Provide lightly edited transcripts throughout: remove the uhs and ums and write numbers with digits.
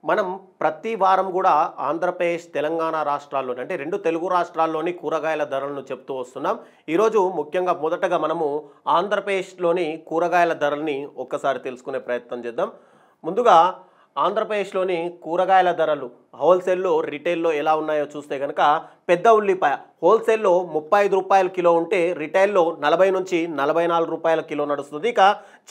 మనం ప్రతి వారం కూడా ఆంధ్రప్రదేశ్ తెలంగాణ రాష్ట్రాల్లోని అంటే రెండు తెలుగు రాష్ట్రాల్లోని కూరగాయల ధరలను చెప్తూ వస్తున్నాం. ఈరోజు ముఖ్యంగా మొదటగా మనము ఆంధ్రప్రదేశ్లోని కూరగాయల ధరల్ని ఒక్కసారి తెలుసుకునే ప్రయత్నం చేద్దాం. ముందుగా ఆంధ్రప్రదేశ్లోని కూరగాయల ధరలు హోల్సేల్లో రిటైల్లో ఎలా ఉన్నాయో చూస్తే కనుక పెద్ద ఉల్లిపాయ హోల్సేల్లో 35 రూపాయల కిలో ఉంటే రిటైల్లో 40 నుంచి 44 రూపాయల కిలో నడుస్తుంది. ఇక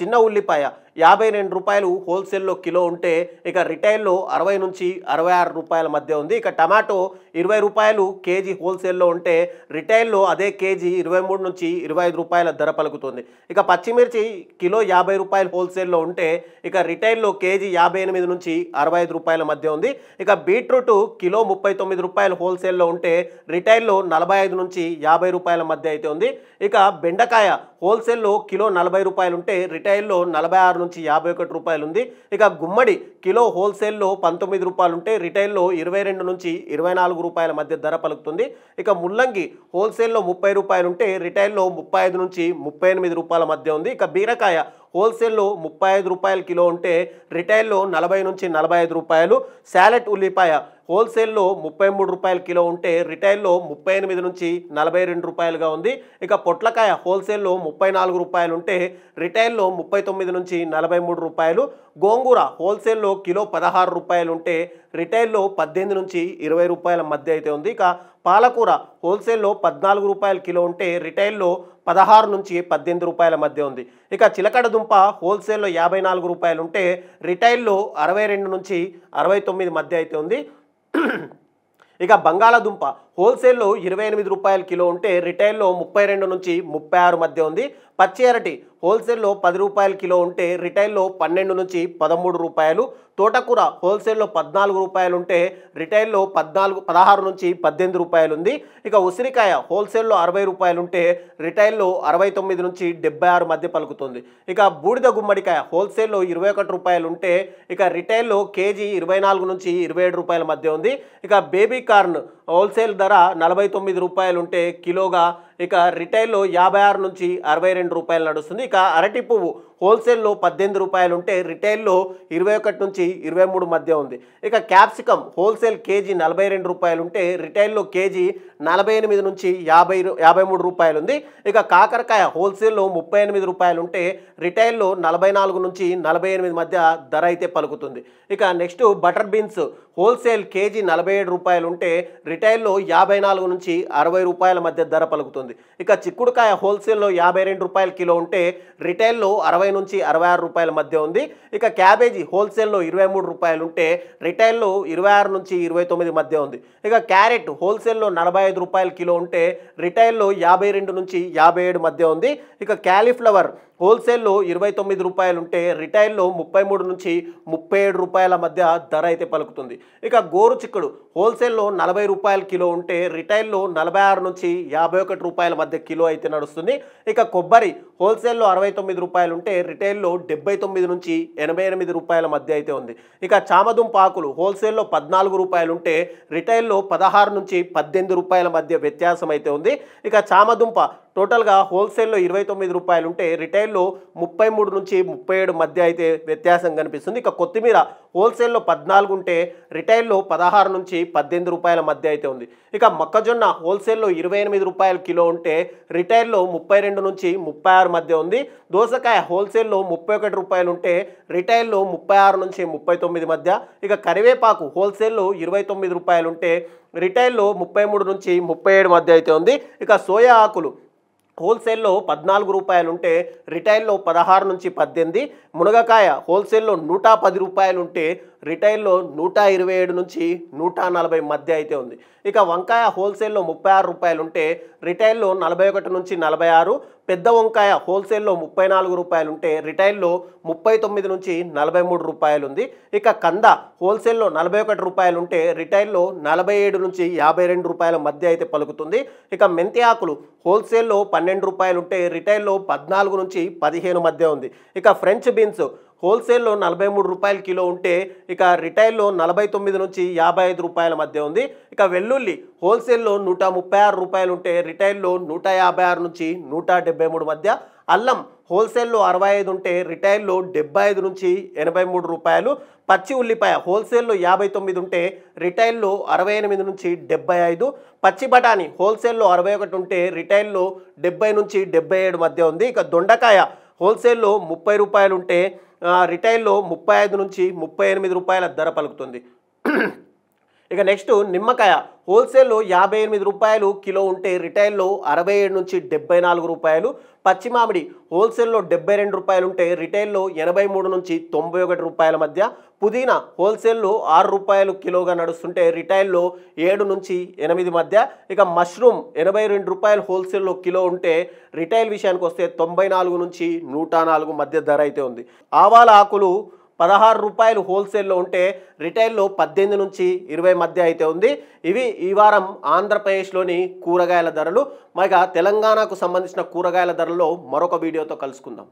చిన్న ఉల్లిపాయ 52 రూపాయలు హోల్సేల్లో కిలో ఉంటే ఇక రిటైల్లో 60 నుంచి 66 రూపాయల మధ్య ఉంది. ఇక టమాటో 20 రూపాయలు కేజీ హోల్సేల్లో ఉంటే రిటైల్లో అదే కేజీ 23 నుంచి 25 రూపాయల ధర పలుకుతుంది. ఇక పచ్చిమిర్చి కిలో 50 రూపాయలు హోల్సేల్లో ఉంటే ఇక రిటైల్లో కేజీ 58 నుంచి 65 రూపాయల మధ్య ఉంది. ఇక బీట్రూట్ కిలో 39 రూపాయలు హోల్సేల్లో ఉంటే రిటైల్లో 45 నుంచి 50 రూపాయల మధ్య అయితే ఉంది. ఇక బెండకాయ హోల్సేల్లో కిలో 40 రూపాయలు ఉంటే రిటైల్లో 46 నుంచి 51 రూపాయలు ఉంది. ఇక గుమ్మడి కిలో హోల్సేల్లో 19 రూపాయలు ఉంటే రిటైల్లో 22 నుంచి 24 రూపాయల మధ్య ధర పలుకుతుంది. ఇక ముల్లంగి హోల్సేల్లో 30 రూపాయలు ఉంటే రిటైల్లో 35 నుంచి 38 రూపాయల మధ్య ఉంది. ఇక బీరకాయ హోల్సేల్లో 35 రూపాయల కిలో ఉంటే రిటైల్లో 40 నుంచి 45 రూపాయలు. శాలెట్ ఉల్లిపాయ హోల్సేల్లో 33 రూపాయల కిలో ఉంటే రిటైల్లో 38 నుంచి 42 రూపాయలుగా ఉంది. ఇక పొట్లకాయ హోల్సేల్లో 34 రూపాయలు ఉంటే రిటైల్లో 39 నుంచి 43 రూపాయలు. గోంగూర హోల్సేల్లో కిలో 16 రూపాయలు ఉంటే రిటైల్లో 18 నుంచి 20 రూపాయల మధ్య అయితే ఉంది. ఇక పాలకూర హోల్సేల్లో 14 రూపాయల కిలో ఉంటే రిటైల్లో 16 నుంచి 18 రూపాయల మధ్య ఉంది. ఇక చిలకడ దుంప హోల్సేల్లో 54 రూపాయలు ఉంటే రిటైల్లో 62 నుంచి 69 మధ్య అయితే ఉంది. ఇక బంగాళదుంప హోల్సేల్లో 28 రూపాయల కిలో ఉంటే రిటైల్లో 32 నుంచి 36 మధ్య ఉంది. పచ్చి అరటి హోల్సేల్లో 10 రూపాయల కిలో ఉంటే రిటైల్లో 12 నుంచి 13 రూపాయలు. తోటకూర హోల్సేల్లో 14 రూపాయలు ఉంటే రిటైల్లో 16 నుంచి 18 రూపాయలు ఉంది. ఇక ఉసిరికాయ హోల్సేల్లో 60 రూపాయలు ఉంటే రిటైల్లో 69 నుంచి 76 మధ్య పలుకుతుంది. ఇక బూడిద గుమ్మడికాయ హోల్సేల్లో 21 రూపాయలు ఉంటే ఇక రిటైల్లో కేజీ 24 నుంచి 27 రూపాయల మధ్య ఉంది. ఇక బేబీ కార్న్ హోల్సేల్ ధర 49 రూపాయలు ఉంటే కిలోగా ఇక రిటైల్లో 56 నుంచి 62 రూపాయలు నడుస్తుంది. ఇక అరటి పువ్వు హోల్సేల్లో 18 రూపాయలు ఉంటే రిటైల్లో 21 నుంచి 23 మధ్య ఉంది. ఇక క్యాప్సికమ్ హోల్సేల్ కేజీ 42 రూపాయలు ఉంటే రిటైల్లో కేజీ 48 నుంచి 53 రూపాయలు ఉంది. ఇక కాకరకాయ హోల్సేల్లో 38 రూపాయలు ఉంటే రిటైల్లో 44 నుంచి 48 మధ్య ధర అయితే పలుకుతుంది. ఇక next butter beans wholesale KG 47 రూపాయలు ఉంటే రిటైల్లో 54 నుంచి 60 రూపాయల మధ్య ధర పలుకుతుంది. ఇక చిక్కుడుకాయ హోల్సేల్లో 52 రూపాయల కిలో ఉంటే రిటైల్లో 60 నుంచి 66 రూపాయల మధ్య ఉంది. ఇక క్యాబేజీ హోల్సేల్లో 23 రూపాయలు ఉంటే రిటైల్లో 26 నుంచి 29 మధ్య ఉంది. ఇక క్యారెట్ హోల్సేల్లో 45 రూపాయల కిలో ఉంటే రిటైల్లో 52 నుంచి 57 మధ్య ఉంది. ఇక క్యాలీఫ్లవర్ హోల్సేల్లో 29 రూపాయలు ఉంటే రిటైల్లో 33 నుంచి 37 రూపాయల మధ్య ధర అయితే పలుకుతుంది. ఇక గోరు చిక్కుడు హోల్సేల్లో 40 రూపాయల కిలో ఉంటే రిటైల్లో 46 నుంచి 51 రూపాయల మధ్య కిలో అయితే నడుస్తుంది. ఇక కొబ్బరి హోల్సేల్లో 69 రూపాయలు ఉంటే రిటైల్లో 79 నుంచి 88 రూపాయల మధ్య అయితే ఉంది. ఇక చామదుంప ఆకులు హోల్సేల్లో 14 రూపాయలు ఉంటే రిటైల్లో 16 నుంచి 18 రూపాయల మధ్య వ్యత్యాసం అయితే ఉంది. ఇక చామదుంప టోటల్గా హోల్సేల్లో 29 రూపాయలు ఉంటే రిటైల్లో 33 నుంచి 37 మధ్య అయితే వ్యత్యాసం కనిపిస్తుంది. ఇక కొత్తిమీర హోల్సేల్లో 14 ఉంటే రిటైల్లో 16 నుంచి 18 రూపాయల మధ్య అయితే ఉంది. ఇక మొక్కజొన్న హోల్సేల్లో 28 రూపాయల కిలో ఉంటే రిటైల్లో 32 నుంచి 36 మధ్య ఉంది. దోసకాయ హోల్సేల్లో 31 రూపాయలు ఉంటే రిటైల్లో 36 నుంచి 39 మధ్య. ఇక కరివేపాకు హోల్సేల్లో 29 రూపాయలు ఉంటే రిటైల్లో 33 నుంచి 37 మధ్య అయితే ఉంది. ఇక సోయా ఆకులు హోల్సేల్లో 14 రూపాయలు ఉంటే రిటైల్లో 16 నుంచి 18. మునగకాయ హోల్సేల్లో 110 రూపాయలు ఉంటే రిటైల్లో 127 నుంచి 140 మధ్య అయితే ఉంది. ఇక వంకాయ హోల్సేల్లో 36 రూపాయలు ఉంటే రిటైల్లో 41 నుంచి 46. పెద్ద వంకాయ హోల్సేల్లో 34 రూపాయలు ఉంటే రిటైల్లో 39 నుంచి 43 రూపాయలు ఉంది. ఇక కంద హోల్సేల్లో 41 రూపాయలు ఉంటే రిటైల్లో 47 నుంచి 52 రూపాయల మధ్య అయితే పలుకుతుంది. ఇక మెంతి ఆకులు హోల్సేల్లో 12 రూపాయలు ఉంటే రిటైల్లో 14 నుంచి 15 మధ్య ఉంది. ఇక ఫ్రెంచ్ బీన్స్ హోల్సేల్లో 43 రూపాయల కిలో ఉంటే ఇక రిటైల్లో 49 నుంచి 55 రూపాయల మధ్య ఉంది. ఇక వెల్లుల్లి హోల్సేల్లో 136 రూపాయలు ఉంటే రిటైల్లో 156 నుంచి 173 మధ్య. అల్లం హోల్సేల్లో 65 ఉంటే రిటైల్లో 75 నుంచి 83 రూపాయలు. పచ్చి ఉల్లిపాయ హోల్సేల్లో 59 ఉంటే రిటైల్లో 68 నుంచి 75. పచ్చి బఠానీ హోల్సేల్లో 61 ఉంటే రిటైల్లో 70 నుంచి 77 మధ్య ఉంది. ఇక దొండకాయ హోల్సేల్లో 30 రూపాయలు ఉంటే రిటైల్లో 35 నుంచి 38 రూపాయల ధర పలుకుతుంది. ఇక నెక్స్ట్ నిమ్మకాయ హోల్సేల్లో 58 రూపాయలు కిలో ఉంటే రిటైల్లో 67 నుంచి 74 రూపాయలు. పచ్చి మామిడి హోల్సేల్లో 72 రూపాయలు ఉంటే రిటైల్లో 83 నుంచి 91 రూపాయల మధ్య. పుదీనా హోల్సేల్లో 6 రూపాయలు కిలోగా నడుస్తుంటే రిటైల్లో 7 నుంచి 8 మధ్య. ఇక మష్రూమ్ 82 రూపాయలు హోల్సేల్లో కిలో ఉంటే రిటైల్ విషయానికి వస్తే 94 నుంచి 104 మధ్య ధర అయితే ఉంది. ఆవాల ఆకులు 16 రూపాయలు హోల్సేల్లో ఉంటే రిటైల్లో 18 నుంచి 20 మధ్య అయితే ఉంది. ఇవి ఈ వారం ఆంధ్రప్రదేశ్లోని కూరగాయల ధరలు. మరి తెలంగాణకు సంబంధించిన కూరగాయల ధరల్లో మరొక వీడియోతో కలుసుకుందాం.